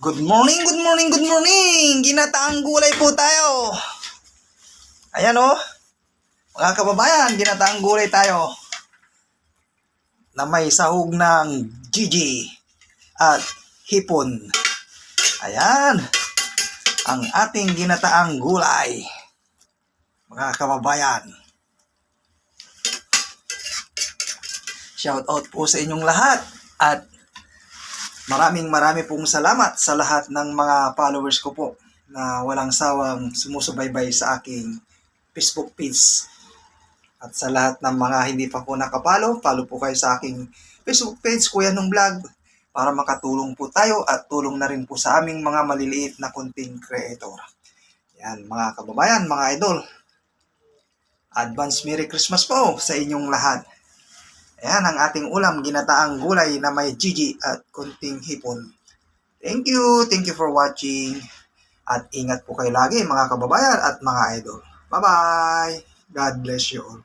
Good morning, good morning, good morning! Ginataang gulay po tayo. Ayan o. Mga kababayan, ginataang gulay tayo. Na may sahog ng Gigi at hipon. Ayan. Ang ating ginataang gulay. Mga kababayan. Shout out po sa inyong lahat. At maraming pong salamat sa lahat ng mga followers ko po na walang sawang sumusubaybay sa aking Facebook page. At sa lahat ng mga hindi pa po nakapalo, follow po kayo sa aking Facebook page, Kuya Nung Vlog, para makatulong po tayo at tulong na rin po sa aming mga maliliit na content creator. Yan mga kababayan, mga idol. Advance Merry Christmas po sa inyong lahat. Ayan ang ating ulam, ginataang gulay na may Gigi at kunting hipon. Thank you for watching. At ingat po kayo lagi mga kababayan at mga idol. Bye-bye! God bless you all.